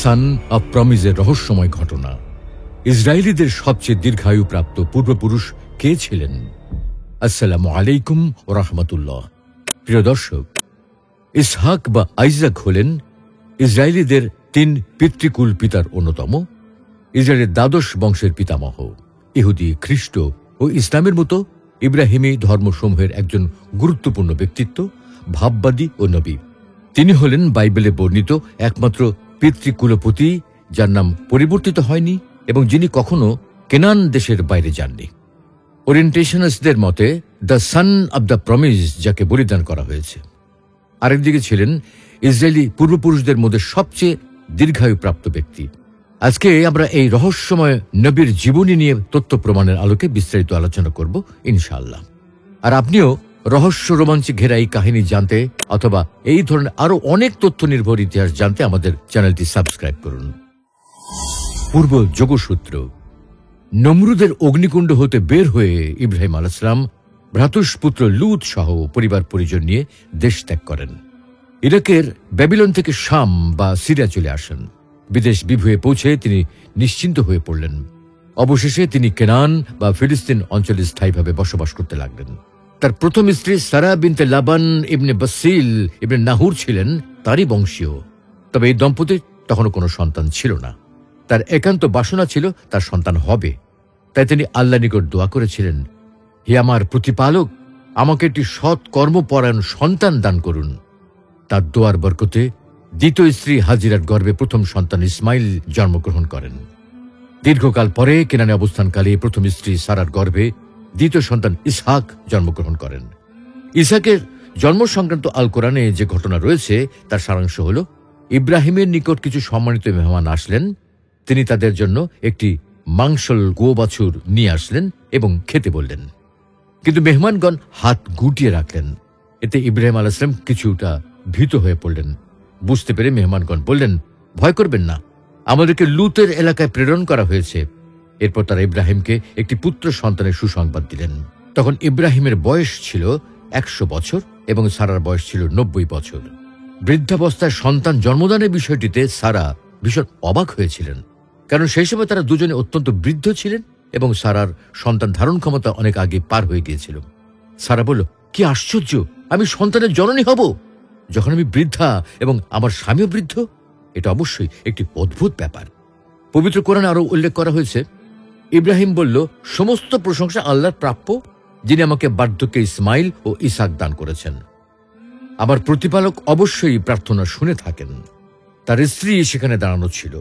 সান of প্রমিজের রহস্যময় ঘটনা। ইসরায়েলিদের সবচেয়ে দীর্ঘায়ু প্রাপ্ত পূর্বপুরুষ কে ছিলেন? আসসালামু আলাইকুম ওয়া রাহমাতুল্লাহ। প্রিয় দর্শক, ইসহাক বা আইজাক হলেন ইসরায়েলিদের 3 পিতৃকুল পিতার অন্যতম। ইসরায়েলের দ্বাদশ বংশের পিতামহ। ইহুদি, খ্রিস্ট ও ইসলামের মতো ইব্রাহিমী ধর্মসমূহের একজন গুরুত্বপূর্ণ ব্যক্তিত্ব, ভাববাদী ও নবী। তিনি হলেন বাইবেলে বর্ণিত একমাত্র পিতৃকুলপতি যার নাম পরিবর্তিত হয়নি এবং যিনি কখনো কেনান দেশের বাইরে যাননি। ওরিয়েন্টেশনিস্টদের মতে the sun of the promise যাকে বলিদান করা হয়েছে। আরেকদিকে ছিলেন ইসরায়েলি পূর্বপুরুষদের মধ্যে সবচেয়ে দীর্ঘায়ুপ্রাপ্ত ব্যক্তি। আজকে আমরা এই রহস্যময় নবীর জীবনী নিয়ে তথ্য প্রমাণের আলোকে বিস্তারিত আলোচনা করব ইনশাআল্লাহ। আর আপনিও রহস্য রোমাঞ্চে ঘেরা এই কাহিনী জানতে অথবা এই ধরনের আরো অনেক তথ্য নির্ভর ইতিহাস জানতে আমাদের চ্যানেলটি সাবস্ক্রাইব করুন। পূর্ব যোগসূত্র। নমরুদের অগ্নিকুণ্ড হতে বের হয়ে ইব্রাহিম আলাইহিস সালাম ভ্রাতুষ্পুত্র লূত সহ পরিবার পরিজন নিয়ে দেশ ত্যাগ করেন। ইরাকের ব্যাবিলন থেকে শাম বা সিরিয়া চলে আসেন। বিদেশ বিভুয়ে পৌঁছে তিনি নিশ্চিন্ত হয়ে পড়লেন। অবশেষে তিনি কেনান বা ফিলিস্তিন অঞ্চলে স্থায়ীভাবে বসবাস করতে লাগলেন। তার প্রথম স্ত্রী সারা বিনতে লাবান ইবনে বাসিল ইবনে নাহুর ছিলেন তারই বংশীয়। তবে এই দম্পতির তখনও কোনো সন্তান ছিল না। তার একান্ত বাসনা ছিল তার সন্তান হবে। তাই তিনি আল্লাহর নিকট দোয়া করেছিলেন, হে আমার প্রতিপালক, আমাকে একটি সৎ কর্মপরায়ণ সন্তান দান করুন। তার দোয়ার বরকতে দ্বিতীয় স্ত্রী হাজিরার গর্ভে প্রথম সন্তান ইসমাইল জন্মগ্রহণ করেন। দীর্ঘকাল পরে কেনানে অবস্থানকালে প্রথম স্ত্রী সারার গর্ভে দ্বিতীয় সন্তান ইসহাক জন্মগ্রহণ করেন। ইসহাকের জন্ম সংক্রান্ত আল কোরআনে যে ঘটনা রয়েছে তার সারাংশ হল, ইব্রাহিমের নিকট কিছু সম্মানিত মেহমান আসলেন। তিনি তাদের জন্য একটি মাংসল গোবাছুর নিয়ে আসলেন এবং খেতে বললেন। কিন্তু মেহমানগণ হাত গুটিয়ে রাখলেন। এতে ইব্রাহিম আলাইহিস সালাম কিছুটা ভীত হয়ে পড়লেন। বুঝতে পেরে মেহমানগণ বললেন, ভয় করবেন না, আমাদেরকে লূতের এলাকায় প্রেরণ করা হয়েছে। এরপর তারা ইব্রাহিমকে একটি পুত্র সন্তানের সুসংবাদ দিলেন। তখন ইব্রাহিমের বয়স ছিল 100 বছর এবং সারার বয়স ছিল 90 বছর। বৃদ্ধাবস্থায় সন্তান জন্মদানের বিষয়টিতে সারা ভীষণ অবাক হয়েছিলেন, কারণ সেই সময় তারা দুজনে অত্যন্ত বৃদ্ধ ছিলেন এবং সারার সন্তান ধারণ ক্ষমতা অনেক আগে পার হয়ে গিয়েছিল। সারা বলল, কি আশ্চর্য, আমি সন্তানের জননী হব যখন আমি বৃদ্ধা এবং আমার স্বামীও বৃদ্ধ? এটা অবশ্যই একটি অদ্ভুত ব্যাপার। পবিত্র কোরআনে আরো উল্লেখ করা হয়েছে, ইব্রাহিম বলল, সমস্ত প্রশংসা আল্লাহর প্রাপ্য, যিনি আমাকে বার্ধক্যে ইসমাইল ও ইসহাক দান করেছেন। আমার প্রতিপালক অবশ্যই প্রার্থনা শুনে থাকেন। তার স্ত্রী সেখানে দাঁড়ানো ছিল।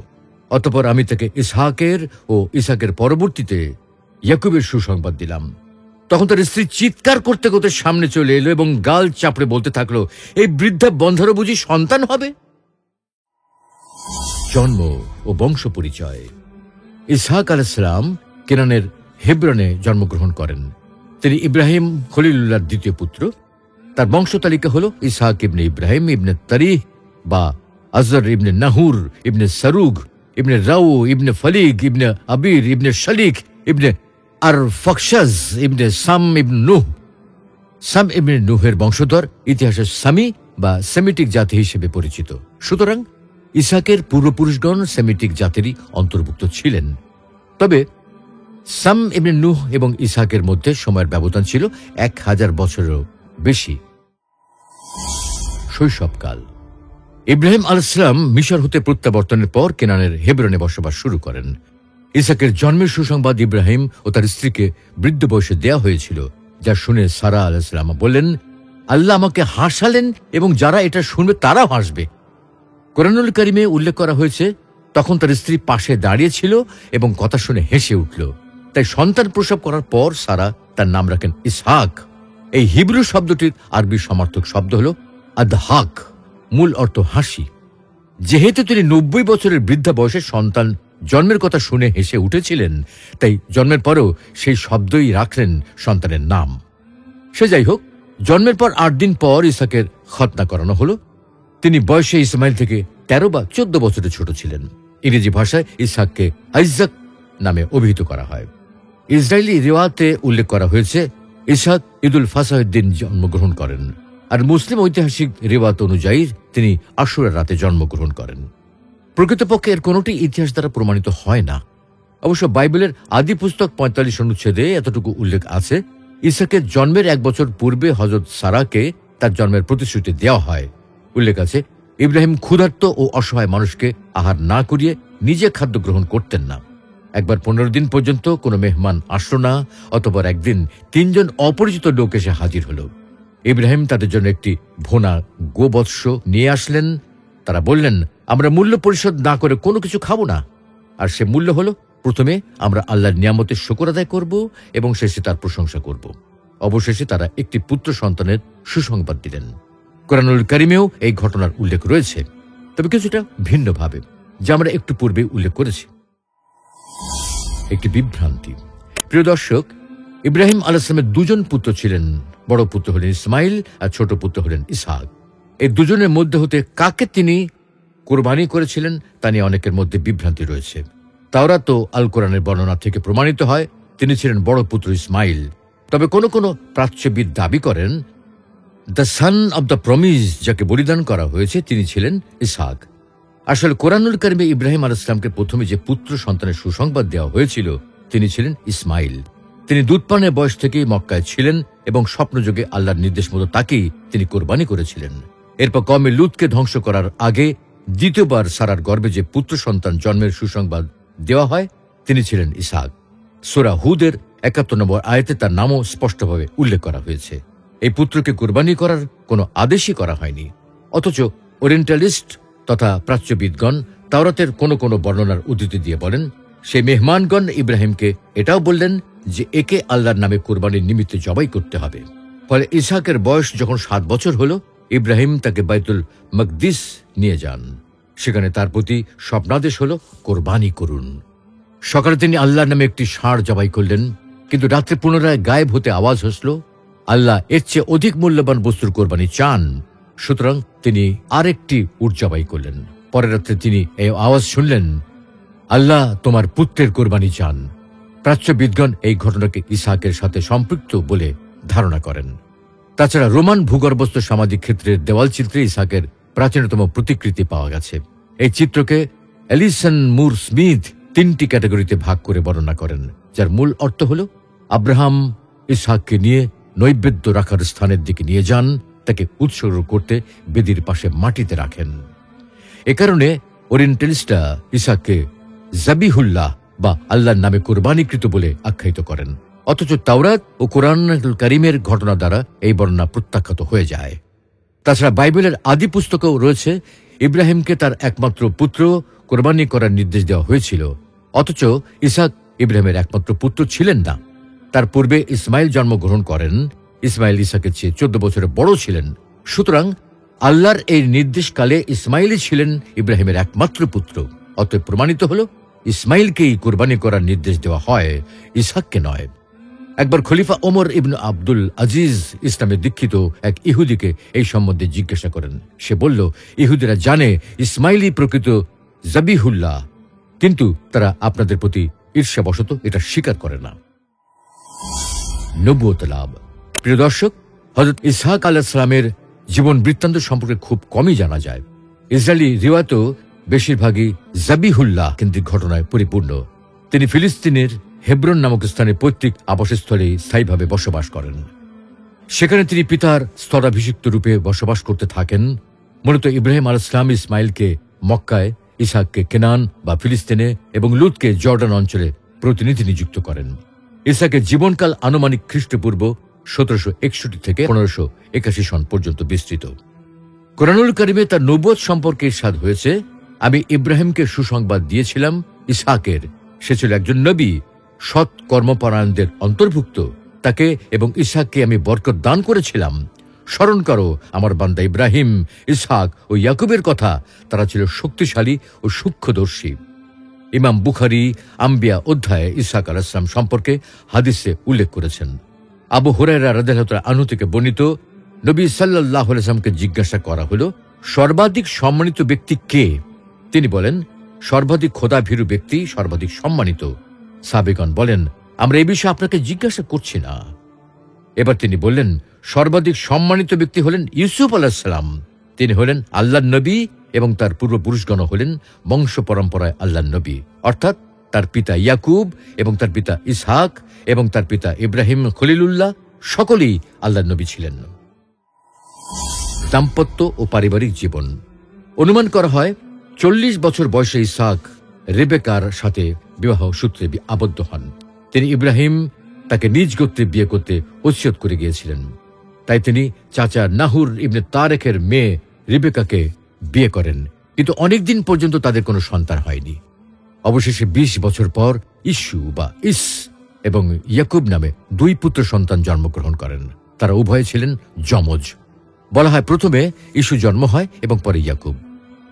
অতঃপর আমি তাকে ইসহাকের ও ইসহাকের পরবর্তীতে ইয়াকুবের সুসংবাদ দিলাম। তখন তার স্ত্রী চিৎকার করতে করতে সামনে চলে এলো এবং গাল চাপড়ে বলতে থাকলো, এই বৃদ্ধা বন্ধারও বুঝি সন্তান হবে? জন্ম ও বংশ পরিচয়। ইসহাক আলাইহিস সালাম কেনানের হেব্রনে জন্মগ্রহণ করেন। তিনি ইব্রাহিম খলিলুল্লাহর দ্বিতীয় পুত্র। তার বংশ তালিকা হল ইসহাক ইবনে ইব্রাহিম ইবনে তারিহ বা আজর ইবনে নাহুর ইবনে সারুগ ইবনে রাউ ইবনে ফলিগ ইবনে আবির ইবনে শালিক ইবনে আর ফকশাজ ইবনে সাম ইবনে নুহ। সাম ইবনে নুহের বংশধর ইতিহাসে সামি বা সেমিটিক জাতি হিসেবে পরিচিত। সুতরাং ইসহাকের পূর্বপুরুষগণ সেমিটিক জাতিরই অন্তর্ভুক্ত ছিলেন। তবে সাম ইবনে নুহ এবং ইসহাকের মধ্যে সময়ের ব্যবধান ছিল 1000 বছরেরও বেশি। শৈশবকাল। ইব্রাহিম আলাইহিস সালাম মিশর হতে প্রত্যাবর্তনের পর কেনানের হেব্রনে বসবাস শুরু করেন। ইসহাকের জন্মের সুসংবাদ ইব্রাহিম ও তার স্ত্রীকে বৃদ্ধ বয়সে দেয়া হয়েছিল, যা শুনে সারা আলাইহিস সালাম বললেন, আল্লাহ আমাকে হাসালেন এবং যারা এটা শুনবে তারাও হাসবে। কোরআনুল কারিমে উল্লেখ করা হয়েছে, তখন তার স্ত্রী পাশে দাঁড়িয়ে ছিল এবং কথা শুনে হেসে উঠল। তাই সন্তান প্রসব করার পর সারা তার নাম রাখেন ইসহাক। এই হিব্রু শব্দটির আরবি সমার্থক শব্দ হল আদহাক, মূল অর্থ হাসি। যেহেতু তিনি 90 বছরের বৃদ্ধা বয়সে সন্তান জন্মের কথা শুনে হেসে উঠেছিলেন, তাই জন্মের পরেও সেই শব্দই রাখলেন সন্তানের নাম। সে যাই হোক, জন্মের পর 8 দিন পর ইসহাকের খতনা করানো হলো। তিনি বয়সে ইসমাইল থেকে 13 বা 14 বছরের ছোট ছিলেন। ইংরেজি ভাষায় ইসহাককে আইজাক নামে অভিহিত করা হয়। ইসরায়েলি রিওয়াতে উল্লেখ করা হয়েছে, ইসহাক ঈদুল ফাসাহের দিন জন্মগ্রহণ করেন, আর মুসলিম ঐতিহাসিক রিওয়াত অনুযায়ী তিনি আশুরার রাতে জন্মগ্রহণ করেন। প্রকৃতপক্ষে এর কোনোটি ইতিহাস দ্বারা প্রমাণিত হয় না। অবশ্য বাইবেলের আদি পুস্তক 45 অনুচ্ছেদে এতটুকু উল্লেখ আছে, ইসাকের জন্মের 1 বছর পূর্বে হযরত সারাকে তার জন্মের প্রতিশ্রুতি দেওয়া হয়। উল্লেখ আছে, ইব্রাহিম ক্ষুধার্ত ও অসহায় মানুষকে আহার না করিয়ে নিজে খাদ্য গ্রহণ করতেন না। একবার 15 দিন পর্যন্ত কোনো মেহমান আসলো না। অতঃপর একদিন 3 জন অপরিচিত লোক এসে হাজির হল। ইব্রাহিম তাদের জন্য একটি ভোনা গোবৎস নিয়ে আসলেন। তারা বললেন, আমরা মূল্য পরিশোধ না করে কোনো কিছু খাবো না। আর সে মূল্য হলো, প্রথমে আমরা আল্লাহর নিয়ামতের শুকর আদায় করব এবং শেষে তার প্রশংসা করব। অবশেষে তারা একটি পুত্র সন্তানের সুসংবাদ দিলেন। কোরআনুল কারিমেও এই ঘটনার উল্লেখ রয়েছে, তবে কিছুটা ভিন্নভাবে, যা আমরা একটু পূর্বে উল্লেখ করেছি। একটি বিভ্রান্তি। প্রিয় দর্শক, ইব্রাহিম আলাইহিস সালামের 2 জন পুত্র ছিলেন। বড় পুত্র হলেন ইসমাইল আর ছোট পুত্র হলেন ইসহাক। এই 2 জনের মধ্যে হতে কাকে তিনি কোরবানি করেছিলেন তা নিয়ে অনেকের মধ্যে বিভ্রান্তি রয়েছে। তাওরাত ও আল কোরআনের বর্ণনা থেকে প্রমাণিত হয় তিনি ছিলেন বড় পুত্র ইসমাইল। তবে কোন কোন প্রাচ্যবিদ দাবি করেন the sun of the promise, যাকে বলিদান করা হয়েছে, তিনি ছিলেন ইসহাক। আসলে কোরআনুল কারিমে ইব্রাহিম আলাইহিস সালামকে প্রথমে যে পুত্র সন্তানের সুসংবাদ দেওয়া হয়েছিল তিনি ছিলেন ইসমাইল। তিনি দুধপানের বয়স থেকেই মক্কায় ছিলেন এবং স্বপ্নযোগে আল্লাহর নির্দেশ মতো তাকেই তিনি কোরবানি করেছিলেন। এরপর কওমে লুতকে ধ্বংস করার আগে দ্বিতীয়বার সারার গর্ভে যে পুত্র সন্তান জন্মের সুসংবাদ দেওয়া হয় তিনি ছিলেন ইসহাক। সূরা হুদের ৭১ নম্বর আয়াতে তার নামও স্পষ্টভাবে উল্লেখ করা হয়েছে। এই পুত্রকে কোরবানি করার কোনো আদেশই করা হয়নি। অথচ ওরিয়েন্টালিস্ট তথা প্রাচ্যবিদগণ তাওরাতের কোনো কোনো বর্ণনার উদ্ধৃতি দিয়ে বলেন, সেই মেহমানগণ ইব্রাহিমকে এটাও বললেন যে একে আল্লাহর নামে কোরবানির নিমিত্তে জবাই করতে হবে। ফলে ইসহাকের বয়স যখন 7 বছর হল, ইব্রাহিম তাকে বাইতুল মকদিস নিয়ে যান। সেখানে তার প্রতি স্বপ্নাদেশ হল, কোরবানি করুন। সকালে তিনি আল্লাহর নামে একটি ষাঁড় জবাই করলেন, কিন্তু রাত্রে পুনরায় গায়েব হতে আওয়াজ হসল, আল্লাহ এর চেয়ে অধিক মূল্যবান বস্তুর কোরবানি চান। সুতরাং তিনি আরেকটি উট জবাই করলেন। পরের রাত্রে তিনি এই আওয়াজ শুনলেন, আল্লাহ তোমার পুত্রের কোরবানি চান। প্রাচ্যবিদগণ এই ঘটনাকে ইসহাকের সাথে সম্পৃক্ত বলে ধারণা করেন। তাছাড়া রোমান ভূগর্ভস্থ সামাজিক ক্ষেত্রের দেওয়াল চিত্রে ইসহাকের প্রাচীনতম প্রতিকৃতি পাওয়া গেছে। এই চিত্রকে এলিসন মুর স্মিথ 3টি ক্যাটাগরিতে ভাগ করে বর্ণনা করেন, যার মূল অর্থ হল, আব্রাহাম ইসহাককে নিয়ে নৈবেদ্য রাখার স্থানের দিকে নিয়ে যান, তাকে উৎসর্গ করতে বেদির পাশে মাটিতে রাখেন। এ কারণে ওরিয়েন্টালিস্টরা ইসহাককে জাবিহুল্লাহ বা আল্লাহর নামে কোরবানিকৃত বলে আখ্যায়িত করেন। অথচ তাওরাত ও কোরআনুল কারিমের ঘটনা দ্বারা এই বর্ণনা প্রত্যাখ্যাত হয়ে যায়। তাছাড়া বাইবেলের আদি পুস্তকেও রয়েছে ইব্রাহিমকে তার একমাত্র পুত্র কোরবানি করার নির্দেশ দেওয়া হয়েছিল। অথচ ইসহাক ইব্রাহিমের একমাত্র পুত্র ছিলেন না। তার পূর্বে ইসমাইল জন্মগ্রহণ করেন। ইসমাইল ইসহাকের চেয়ে 14 বছরের বড় ছিলেন। সুতরাং আল্লাহর এই নির্দেশকালে ইসমাইলই ছিলেন ইব্রাহিমের একমাত্র পুত্র। অতএব প্রমাণিত হল, ইসমাইলকেই কোরবানি করার নির্দেশ দেওয়া হয়, ইসহাককে নয়। একবার খলিফা ওমর ইবনে আব্দুল আজিজ ইসলামে দীক্ষিত এক ইহুদিকে এই সম্বন্ধে জিজ্ঞাসা করেন। সে বলল, ইহুদিরা জানে ইসমাইলই প্রকৃত জাবিহুল্লাহ, কিন্তু তারা আপনাদের প্রতি ঈর্ষাবশত এটা স্বীকার করে না। নবুয়ত লাভ। প্রিয় দর্শক, হযরত ইসহাক আলাইহিস সালামের জীবন বৃত্তান্ত সম্পর্কে খুব কমই জানা যায়। ইসরায়েলি রিওয়ায়াতও বেশিরভাগই জাবিহুল্লাহ কেন্দ্রিক ঘটনায় পরিপূর্ণ। তিনি ফিলিস্তিনের হেব্রন নামক স্থানে পৈতৃক আবাসস্থলে স্থায়ীভাবে বসবাস করেন। সেখানে তিনি পিতার স্থলাভিষিক্ত রূপে বসবাস করতে থাকেন। মূলত ইব্রাহিম আলাইহিস সালাম ইসমাইলকে মক্কায়, ইসহাককে কেনান বা ফিলিস্তিনে এবং লুতকে জর্ডান অঞ্চলে প্রতিনিধি নিযুক্ত করেন। ইসহাকের জীবনকাল আনুমানিক খ্রিস্টপূর্ব 1761 থেকে 1581 সন পর্যন্ত বিস্তৃত। কোরআনুল কারিমে তার নবুয়ত সম্পর্কে ইরশাদ হয়েছে, আমি ইব্রাহিমকে সুসংবাদ দিয়েছিলাম ইসহাকের, সে ছিল একজন নবী, সৎ কর্মপরায়ণদের অন্তর্ভুক্ত। তাকে এবং ইসহাককে আমি বরকত দান করেছিলাম। স্মরণ করো আমার বান্দা ইব্রাহিম, ইসহাক ও ইয়াকুবের কথা, তারা ছিল শক্তিশালী ও সূক্ষ্মদর্শী। ইমাম বুখারী আম্বিয়া অধ্যায়ে ইসহাক আলাইহিস সালাম সম্পর্কে হাদিসে উল্লেখ করেছেন। আবু হুরায়রা রাদিয়াল্লাহু আনহু থেকে বর্ণিত, নবী সাল্লাল্লাহু আলাইহি ওয়াসাল্লামকে জিজ্ঞাসা করা হলো, সর্বাধিক সম্মানিত ব্যক্তি কে? তিনি বলেন, সর্বাধিক খোদাভীরু ব্যক্তি সর্বাধিক সম্মানিত। সাহাবীগণ বলেন, আমরা এই বিষয়ে আপনাকে জিজ্ঞাসা করছি না। এবার তিনি বললেন, সর্বাধিক সম্মানিত ব্যক্তি হলেন ইউসুফ আলাইহিস সালাম। তিনি হলেন আল্লাহর নবী এবং তার পূর্বপুরুষগণ হলেন বংশ পরম্পরায় আল্লাহর নবী, অর্থাৎ তার পিতা ইয়াকুব এবং তার পিতা ইসহাক এবং তার পিতা ইব্রাহিম খলিলুল্লাহ সকলেই আল্লাহর নবী ছিলেন। দাম্পত্য ও পারিবারিক জীবন। অনুমান করা হয় 40 বছর বয়সে ইসহাক রেবেকার সাথে বিবাহ সূত্রে আবদ্ধ হন। তিনি ইব্রাহিম তাকে নিজ গোত্রে বিয়ে করতে ওসিয়ত করে গিয়েছিলেন, তাই তিনি চাচা নাহুর ইবনে তারেকের মেয়ে রেবেকাকে বিয়ে করেন, কিন্তু অনেকদিন পর্যন্ত তাদের কোনো সন্তান হয়নি। অবশেষে 20 বছর পর ইস্যু বা ইস এবং ইয়াকুব নামে 2 পুত্র সন্তান জন্মগ্রহণ করেন। তারা উভয়ে ছিলেন যমজ। বলা হয় প্রথমে ইস্যু জন্ম হয় এবং পরে ইয়াকুব।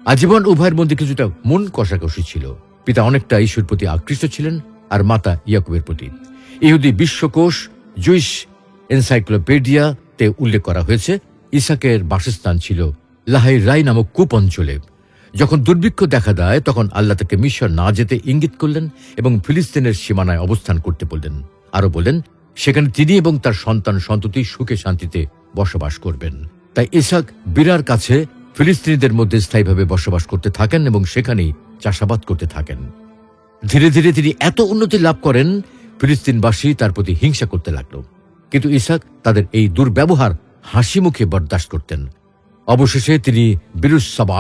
আজীবন উভয়ের মধ্যে কিছুটা মন কষাকষি ছিল। পিতা অনেকটা ইস্যুর প্রতি আকৃষ্ট ছিলেন আর মাতা ইয়াকুবের প্রতি। ইহুদি বিশ্বকোষ জুইশ এনসাইক্লোপিডিয়াতে উল্লেখ করা হয়েছে ইসাকের বাসস্থান ছিল লাহাই রাই নামক কূপ অঞ্চলে। যখন দুর্ভিক্ষ দেখা দেয় তখন আল্লাহ তাকে মিশর না যেতে ইঙ্গিত করলেন এবং ফিলিস্তিনের সীমানায় অবস্থান করতে বললেন। আরো বলেন সেখানে তিনি এবং তার সন্তান সন্ততি সুখে শান্তিতে বসবাস করবেন। তাই ইসাক বিরার কাছে ফিলিস্তিনিদের মধ্যে স্থায়ীভাবে বসবাস করতে থাকেন এবং সেখানেই চাষাবাদ করতে থাকেন। ধীরে ধীরে তিনি এত উন্নতি লাভ করেন, ফিলিস্তিনবাসী তার প্রতি হিংসা করতে লাগল, কিন্তু ইসাক তাদের এই দুর্ব্যবহার হাসি মুখে বরদাস্ত করতেন। অবশেষে তিনি বিরুসাবা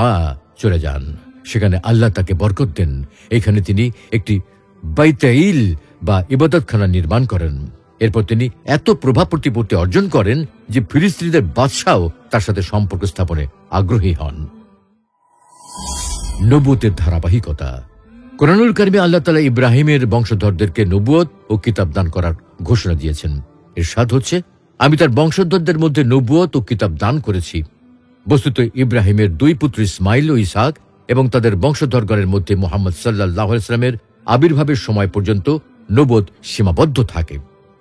চলে যান। সেখানে আল্লাহ তাকে বরকত দেন। এখানে তিনি একটি বাইতাইল বা ইবাদতখানা নির্মাণ করেন। এরপর তিনি এত প্রভাব প্রতিপত্তি অর্জন করেন যে ফিলিস্তিনিদের বাদশাও তার সাথে সম্পর্ক স্থাপনে আগ্রহী হন। নবুয়তের ধারাবাহিকতা। কোরআনুল কারিমে আল্লাহ তাআলা ইব্রাহিমের বংশধরদেরকে নবুয়ত ও কিতাব দান করার ঘোষণা দিয়েছেন। ইরশাদ হচ্ছে, আমি তার বংশধরদের মধ্যে নবুয়ত ও কিতাব দান করেছি। বস্তুত ইব্রাহিমের 2 পুত্র ইসমাইল ও ইসহাক এবং তাদের বংশধরগণের মধ্যে মুহাম্মদ সাল্লাল্লাহু আলাইহি ওয়াসাল্লামের আবির্ভাবের সময় পর্যন্ত নবুয়ত সীমাবদ্ধ থাকে।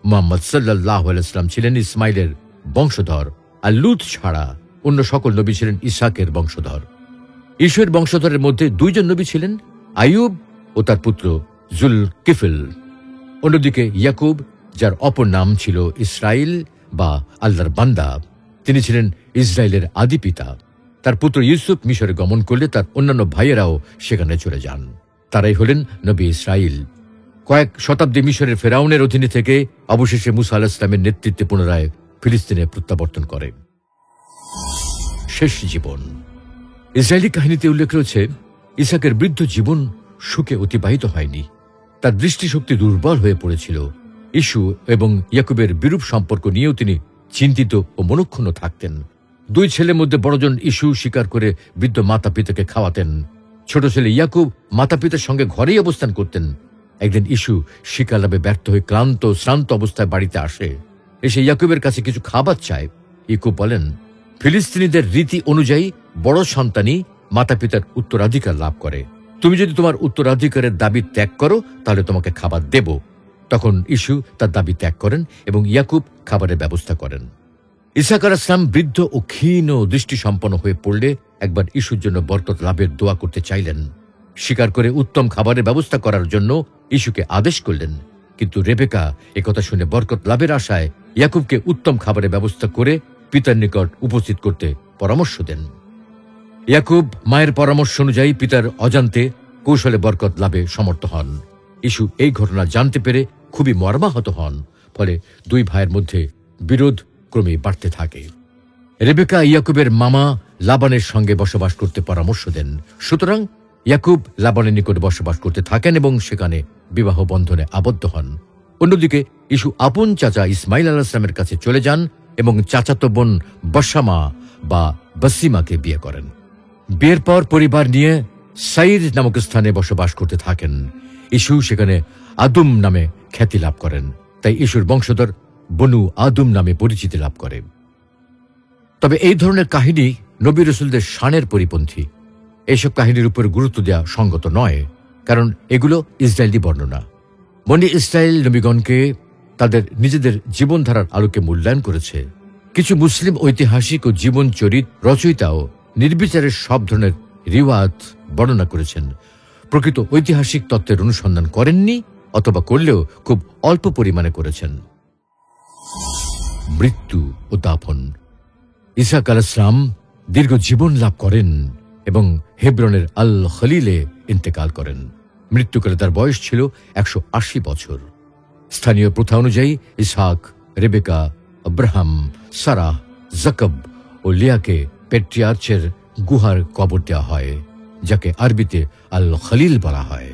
মুহাম্মদ সাল্লাল্লাহু আলাইহি ওয়াসাল্লাম ছিলেন ইসমাইলের বংশধর, আর লূত ছাড়া অন্য সকল নবী ছিলেন ইসহাকের বংশধর। ঈশের বংশধরের মধ্যে 2 জন নবী ছিলেন, আইয়ুব ও তার পুত্র জুলকিফল। অন্যদিকে ইয়াকুব, যার অপর নাম ছিল ইসরাইল বা আল্লাহর বান্দা, তিনি ছিলেন ইসরায়েলের আদি পিতা। তার পুত্র ইউসুফ মিশরে গমন করলে তার অন্যান্য ভাইয়েরাও সেখানে চলে যান। তারাই হলেন নবী ইসরাইল। কয়েক শতাব্দী মিশরের ফেরাউনের অধীনে থেকে অবশেষে মুসা আলাইহিস সালামের নেতৃত্বে পুনরায় ফিলিস্তিনে প্রত্যাবর্তন করে। শেষ জীবন। ইসরায়েলি কাহিনীতে উল্লেখ রয়েছে ইসহাকের বৃদ্ধ জীবন সুখে অতিবাহিত হয়নি। তার দৃষ্টিশক্তি দুর্বল হয়ে পড়েছিল। ইস্যু এবং ইয়াকুবের বিরূপ সম্পর্ক নিয়েও তিনি চিন্তিত ও মনক্ষুণ্ণ থাকতেন। 2 ছেলের মধ্যে বড়জন ইস্যু স্বীকার করে বৃদ্ধ মাতা পিতাকে খাওয়াতেন। ছোট ছেলে ইয়াকুব মাতা পিতার সঙ্গে ঘরেই অবস্থান করতেন। একদিন ইস্যু শিকার লাভে ব্যর্থ হয়ে ক্লান্ত শ্রান্ত অবস্থায় বাড়িতে আসে। এসে ইয়াকুবের কাছে কিছু খাবার চায়। ইয়াকুব বলেন, ফিলিস্তিনিদের রীতি অনুযায়ী বড় সন্তানই মাতা পিতার উত্তরাধিকার লাভ করে। তুমি যদি তোমার উত্তরাধিকারের দাবি ত্যাগ করো তাহলে তোমাকে খাবার দেব। তখন ইস্যু তার দাবি ত্যাগ করেন এবং ইয়াকুব খাবারের ব্যবস্থা করেন। ইসহাক আলাইহিস সালাম বৃদ্ধ ও ক্ষীণ দৃষ্টিসম্পন্ন হয়ে পড়লে একবার ইস্যুর জন্য বরকত লাভের দোয়া করতে চাইলেন। স্বীকার করে উত্তম খাবারের ব্যবস্থা করার জন্য ইস্যুকে আদেশ করলেন, কিন্তু রেবেকা একথা শুনে বরকত লাভের আশায় ইয়াকুবকে উত্তম খাবারের ব্যবস্থা করে পিতার নিকট উপস্থিত করতে পরামর্শ দেন। ইয়াকুব মায়ের পরামর্শ অনুযায়ী পিতার অজান্তে কৌশলে বরকত লাভে সমর্থ হন। ইস্যু এই ঘটনা জানতে পেরে খুবই মর্মাহত হন। ফলে 2 ভাইয়ের মধ্যে বিরোধ ক্রমে বাড়তে থাকে। রেবেকা ইয়াকুবের মামা লাবানের সঙ্গে বসবাস করতে পরামর্শ দেন। সুতরাং ইয়াকুব লাবানের নিকট বসবাস করতে থাকেন এবং সেখানে বিবাহ বন্ধনে আবদ্ধ হন। অন্যদিকে ইস্যু আপন চাচা ইসমাইল আলাইহিস সালামের কাছে চলে যান এবং চাচাতো বোন বাসামা বা বাসিমাকে বিয়ে করেন। বিয়ের পর পরিবার নিয়ে সাইর নামক স্থানে বসবাস করতে থাকেন। ইস্যু সেখানে আদুম নামে খ্যাতি লাভ করেন। তাই ইস্যুর বংশধর বনু আদুম নামে পরিচিতি লাভ করে। তবে এই ধরনের কাহিনী নবী রাসূলদের শানের পরিপন্থী। এইসব কাহিনীর উপর গুরুত্ব দেওয়া সঙ্গত নয়, কারণ এগুলো ইসরায়েলি বর্ণনা। বনী ইসরায়েল নবীগণকে তাদের নিজেদের জীবনধারার আলোকে মূল্যায়ন করেছে। কিছু মুসলিম ঐতিহাসিক ও জীবন চরিত রচয়িতাও নির্বিচারে সব ধরনের রিওয়ায়াত বর্ণনা করেছেন। প্রকৃত ঐতিহাসিক তত্ত্বের অনুসন্ধান করেননি, অথবা করলেও খুব অল্প পরিমাণে করেছেন। মৃত্যু ও দাফন। ইসহাক আলাইহিস সালাম দীর্ঘ জীবন লাভ করেন এবং হেব্রনের আল খলিলে ইন্তেকাল করেন। মৃত্যুকালে তার বয়স ছিল 180 বছর। স্থানীয় প্রথা অনুযায়ী ইসহাক, রেবেকা, আব্রাহাম, সারাহ, জাকব ও লিয়াকে পেট্রিয়ার্চের গুহার কবর দেওয়া হয়, যাকে আরবিতে আল খলিল বলা হয়।